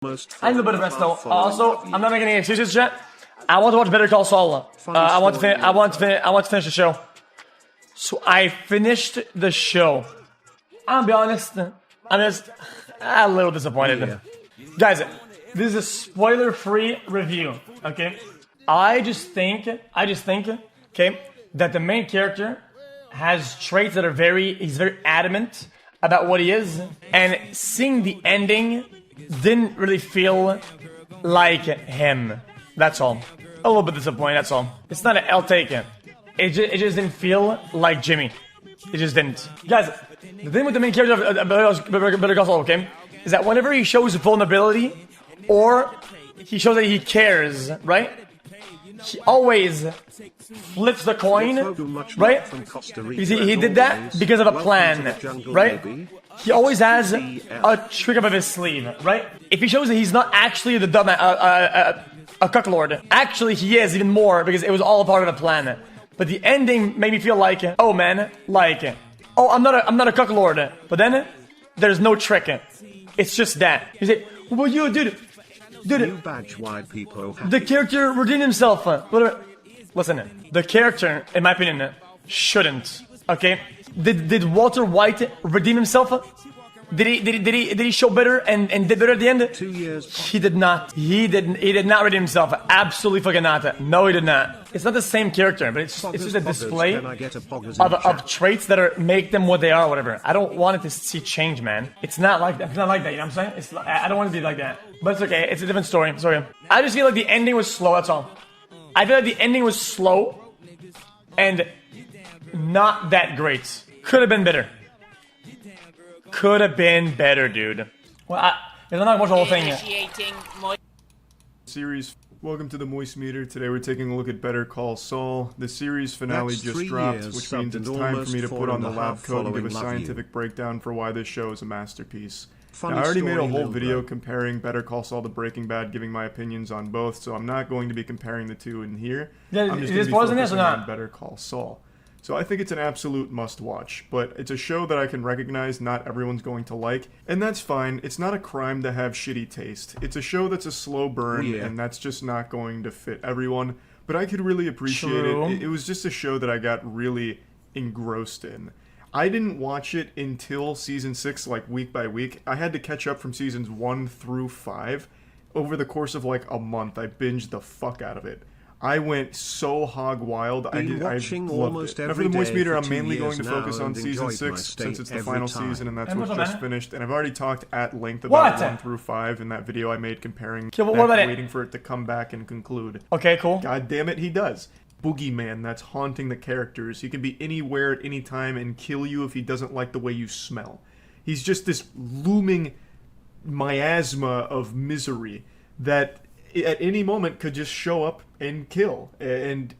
I need a bit of rest though. Also, I'm not making any excuses yet. I want to watch Better Call Saul. I want to finish the show. So I finished the show. I'll be honest. I'm just a little disappointed. Yeah. Guys, this is a spoiler-free review. Okay. I just think. Okay, that the main character has traits that are he's very adamant about what he is, and seeing the ending didn't really feel like him. That's all. A little bit disappointed, that's all. It's not an L taken. It just didn't feel like Jimmy. It just didn't. Guys, the thing with the main character of Better Call Saul, okay, is that whenever he shows vulnerability, or he shows that he cares, right? He always flips the coin, right? He did that because of a plan, right? He always has a trick up his sleeve, right? If he shows that he's not actually the dumb a cucklord, actually he is even more because it was all a part of a plan. But the ending made me feel like, oh man, like, oh I'm not a cucklord. But then there's no trick. It's just that. You say, well, you dude, the character redeemed himself. Listen, the character, in my opinion, shouldn't. Okay, did Walter White redeem himself? Did he show better and did better at the end? 2 years. He did not. He did not redeem himself. Absolutely fucking not. No, he did not. It's not the same character, but it's just a display of traits that make them what they are, or whatever. I don't want it to see change, man. It's not like that. It's not like that. You know what I'm saying? I don't want it to be like that. But it's okay. It's a different story. Sorry. I just feel like the ending was slow. That's all. I feel like the ending was slow and not that great. Could have been better. Could have been better, dude. Well, I'm not watching the whole thing yet. Series. Welcome to the Moist Meter. Today we're taking a look at Better Call Saul. The series finale just dropped, which means it's time for me to put on the lab coat and give a scientific breakdown for why this show is a masterpiece. Now, I already made a whole video comparing Better Call Saul to Breaking Bad, giving my opinions on both, so I'm not going to be comparing the two in here. Yeah, I'm just going to be focusing on Better Call Saul. So I think it's an absolute must-watch, but it's a show that I can recognize not everyone's going to like, and that's fine. It's not a crime to have shitty taste. It's a show that's a slow burn, and that's just not going to fit everyone, but I could really appreciate it. It was just a show that I got really engrossed in. I didn't watch it until Season 6, like, week by week. I had to catch up from Seasons 1 through 5. Over the course of, like, a month, I binged the fuck out of it. I went so hog wild. I loved it. Now for the Moist Meter, I'm mainly going to focus on Season 6, since it's the final season and that's what's just finished. And I've already talked at length about 1 through 5 in that video I made comparing waiting for it to come back and conclude. Okay, cool. God damn it, he does. Boogeyman that's haunting the characters. He can be anywhere at any time and kill you if he doesn't like the way you smell. He's just this looming miasma of misery that at any moment could just show up and kill, and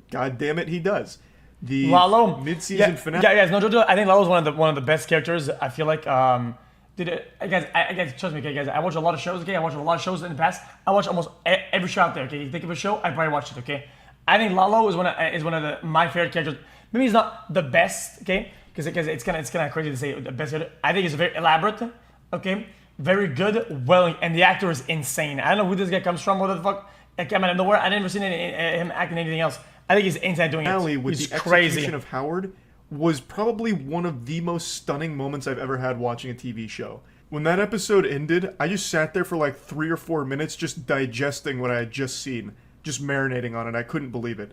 god damn it, he does. The Lalo mid-season finale. Yeah, guys, no joke. I think Lalo's one of the best characters. I feel like, guys, trust me, okay, guys. I watch a lot of shows. Okay, I watched a lot of shows in the past. I watch almost every show out there. Okay, you think of a show, I probably watched it. Okay, I think Lalo is one of my favorite characters. Maybe he's not the best. Okay, because it's kind of crazy to say the best character. I think he's very elaborate. Okay. Very good, well, and the actor is insane. I don't know who this guy comes from, what the fuck. It came out of nowhere. I never seen him acting anything else. I think he's insane doing it. With he's the crazy. Execution of Howard was probably one of the most stunning moments I've ever had watching a TV show. When that episode ended, I just sat there for like 3 or 4 minutes just digesting what I had just seen. Just marinating on it. I couldn't believe it.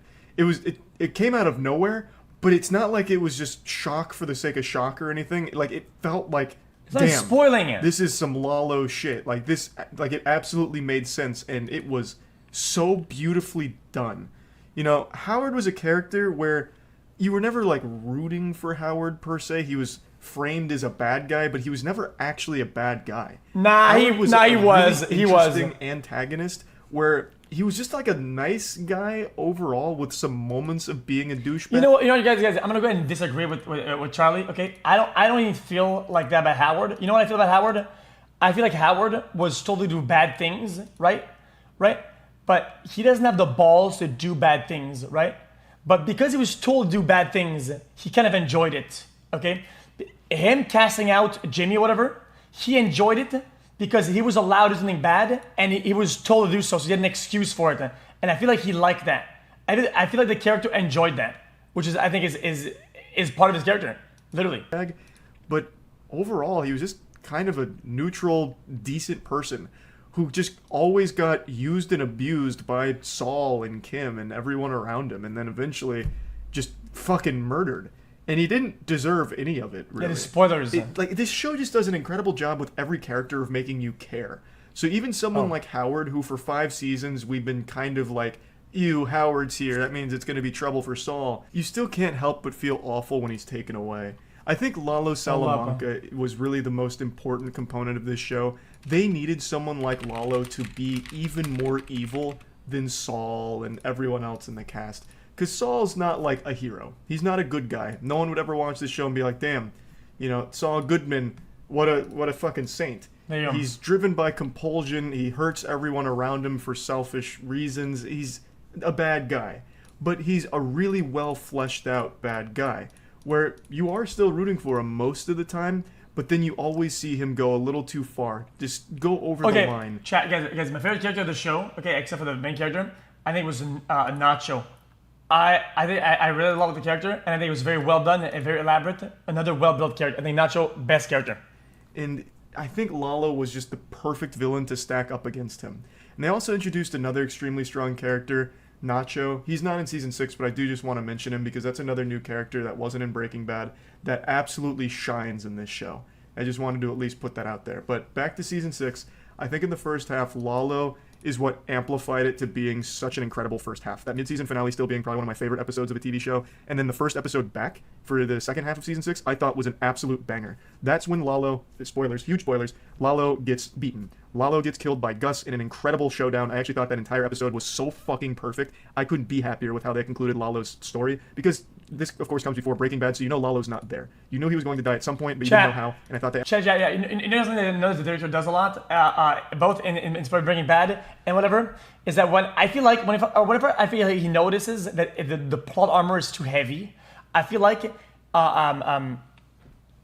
It came out of nowhere, but it's not like it was just shock for the sake of shock or anything. Like, it felt like, damn, spoiling it. This is some Lalo shit. Like it absolutely made sense, and it was so beautifully done. You know, Howard was a character where you were never like rooting for Howard per se. He was framed as a bad guy, but he was never actually a bad guy. He was interesting antagonist where he was just like a nice guy overall with some moments of being a douchebag. You know, guys, I'm gonna go ahead and disagree with Charlie. Okay, I don't even feel like that about Howard. You know what I feel about Howard? I feel like Howard was told to do bad things, right? But he doesn't have the balls to do bad things, right? But because he was told to do bad things, he kind of enjoyed it. Okay, him casting out Jimmy or whatever, he enjoyed it because he was allowed to do something bad, and he was told to do so, so he had an excuse for it. And I feel like he liked that. I feel like the character enjoyed that, which is I think is part of his character, literally. But overall, he was just kind of a neutral, decent person who just always got used and abused by Saul and Kim and everyone around him, and then eventually just fucking murdered. And he didn't deserve any of it, really. Yeah, the spoilers. Like, this show just does an incredible job with every character of making you care. So even someone like Howard, who for 5 seasons we've been kind of like, ew, Howard's here, that means it's going to be trouble for Saul, you still can't help but feel awful when he's taken away. I think Lalo Salamanca was really the most important component of this show. They needed someone like Lalo to be even more evil than Saul and everyone else in the cast. Because Saul's not like a hero. He's not a good guy. No one would ever watch this show and be like, damn, Saul Goodman, what a fucking saint. He's driven by compulsion. He hurts everyone around him for selfish reasons. He's a bad guy. But he's a really well fleshed out bad guy, where you are still rooting for him most of the time, but then you always see him go a little too far. Just go over the line. Chat, guys, my favorite character of the show, except for the main character, I think it was Nacho. I really love the character, and I think it was very well done and very elaborate. Another well-built character. I think Nacho, best character. And I think Lalo was just the perfect villain to stack up against him. And they also introduced another extremely strong character, Nacho. He's not in season 6, but I do just want to mention him because that's another new character that wasn't in Breaking Bad that absolutely shines in this show. I just wanted to at least put that out there. But back to season 6, I think in the first half, Lalo is what amplified it to being such an incredible first half. That mid-season finale still being probably one of my favorite episodes of a TV show. And then the first episode back for the second half of season 6, I thought was an absolute banger. That's when Lalo, spoilers, huge spoilers, Lalo gets beaten. Lalo gets killed by Gus in an incredible showdown. I actually thought that entire episode was so fucking perfect. I couldn't be happier with how they concluded Lalo's story, because this, of course, comes before Breaking Bad, so Lalo's not there. You knew he was going to die at some point, but you didn't know how, and I thought that... Yeah. You know something that I noticed the director does a lot, both in Breaking Bad and whatever, is that when I feel like, whenever I feel like he notices that the plot armor is too heavy, I feel like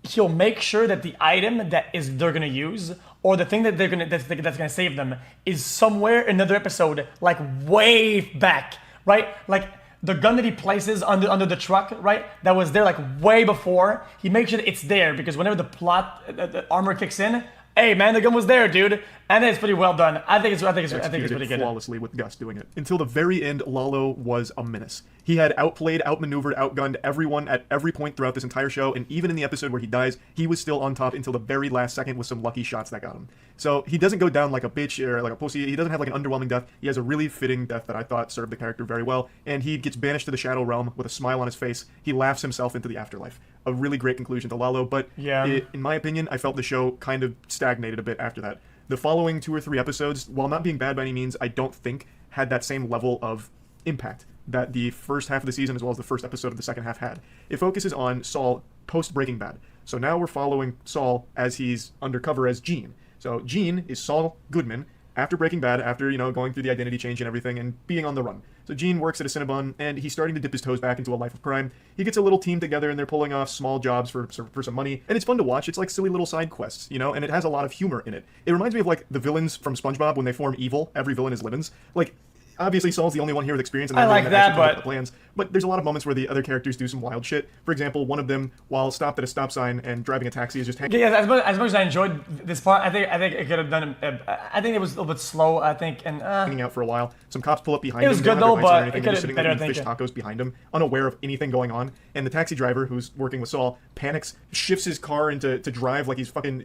he'll make sure that the item that they're gonna use, or the thing that that's gonna save them, is somewhere in another episode, like way back, right? Like the gun that he places under the truck, right? That was there like way before. He makes sure that it's there because whenever the armor kicks in, hey man, the gun was there, dude. And it's pretty well done. I think it's pretty good. Flawlessly with Gus doing it. Until the very end, Lalo was a menace. He had outplayed, outmaneuvered, outgunned everyone at every point throughout this entire show, and even in the episode where he dies, he was still on top until the very last second with some lucky shots that got him. So he doesn't go down like a bitch or like a pussy. He doesn't have like an underwhelming death. He has a really fitting death that I thought served the character very well, and he gets banished to the Shadow Realm with a smile on his face. He laughs himself into the afterlife. A really great conclusion to Lalo, but in my opinion, I felt the show kind of stagnated a bit after that. The following 2 or 3 episodes, while not being bad by any means, I don't think had that same level of impact that the first half of the season as well as the first episode of the second half had. It focuses on Saul post-Breaking Bad. So now we're following Saul as he's undercover as Gene. So Gene is Saul Goodman after Breaking Bad, after, going through the identity change and everything and being on the run. So Gene works at a Cinnabon, and he's starting to dip his toes back into a life of crime. He gets a little team together, and they're pulling off small jobs for some money, and it's fun to watch. It's like silly little side quests, and it has a lot of humor in it. It reminds me of, like, the villains from SpongeBob when they form evil. Every villain is Livins. Like, obviously Saul's the only one here with experience, and I like that, but the plans. But there's a lot of moments where the other characters do some wild shit. For example, one of them, while stopped at a stop sign and driving a taxi, is just hanging. Yeah, as much as I enjoyed this part, I think it could have done. I think it was a little bit slow. I think hanging out for a while. Some cops pull up behind him. It was good though, but it could have been better. Sitting there eating fish tacos behind him, unaware of anything going on. And the taxi driver, who's working with Saul, panics, shifts his car to drive like he's fucking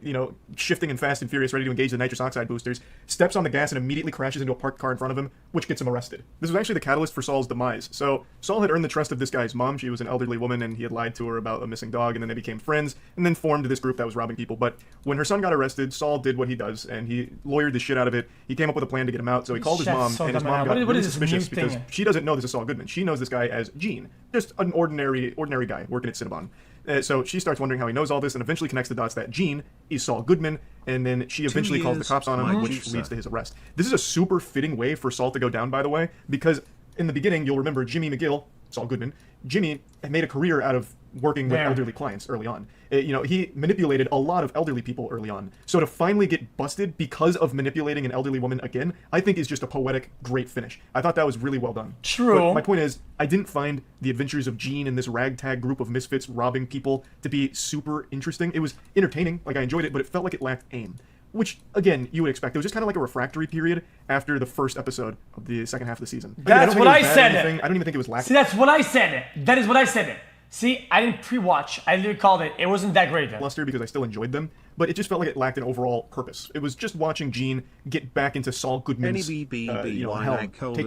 shifting and fast and furious, ready to engage the nitrous oxide boosters. Steps on the gas and immediately crashes into a parked car in front of him, which gets him arrested. This was actually the catalyst for Saul's demise. So Saul had earned the trust of this guy's mom. She was an elderly woman, and he had lied to her about a missing dog, and then they became friends, and then formed this group that was robbing people. But when her son got arrested, Saul did what he does, and he lawyered the shit out of it. He came up with a plan to get him out, so he called his mom, and his mom got really suspicious because she doesn't know this is Saul Goodman. She knows this guy as Gene, just an ordinary guy working at Cinnabon. So she starts wondering how he knows all this, and eventually connects the dots that Gene is Saul Goodman, and then she eventually calls the cops on him, which leads to his arrest. This is a super fitting way for Saul to go down, by the way, because in the beginning, you'll remember Jimmy McGill, Saul Goodman, Jimmy had made a career out of working with elderly clients early on. He manipulated a lot of elderly people early on. So to finally get busted because of manipulating an elderly woman again, I think is just a poetic, great finish. I thought that was really well done. True. But my point is, I didn't find the adventures of Jean and this ragtag group of misfits robbing people to be super interesting. It was entertaining, like I enjoyed it, but it felt like it lacked aim. Which, again, you would expect. It was just kind of like a refractory period after the first episode of the second half of the season. That's what I said. I don't even think it was lacking. See, that's what I said. That is what I said. See, I didn't pre-watch. I literally called it. It wasn't that great. Luster because I still enjoyed them, but it just felt like it lacked an overall purpose. It was just watching Jean get back into Saul Goodman's helm,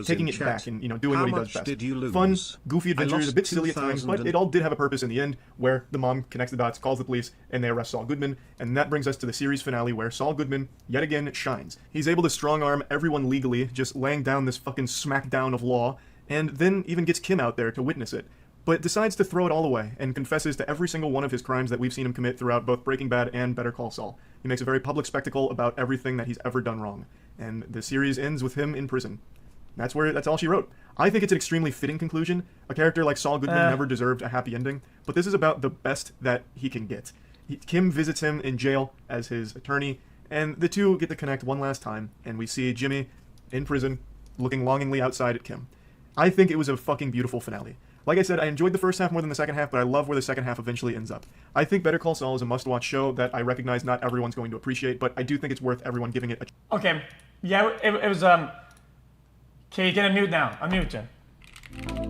taking it back and doing what he does best. Fun, goofy adventures, a bit silly at times, but it all did have a purpose in the end, where the mom connects the dots, calls the police, and they arrest Saul Goodman. And that brings us to the series finale, where Saul Goodman yet again shines. He's able to strong-arm everyone legally, just laying down this fucking smackdown of law, and then even gets Kim out there to witness it. But decides to throw it all away and confesses to every single one of his crimes that we've seen him commit throughout both Breaking Bad and Better Call Saul. He makes a very public spectacle about everything that he's ever done wrong. And the series ends with him in prison. That's all she wrote. I think it's an extremely fitting conclusion. A character like Saul Goodman never deserved a happy ending, but this is about the best that he can get. Kim visits him in jail as his attorney, and the two get to connect one last time, and we see Jimmy in prison looking longingly outside at Kim. I think it was a fucking beautiful finale. Like I said, I enjoyed the first half more than the second half, but I love where the second half eventually ends up. I think Better Call Saul is a must-watch show that I recognize not everyone's going to appreciate, but I do think it's worth everyone giving it a... Okay. Yeah, it was, Okay, you can unmute now. Unmute you.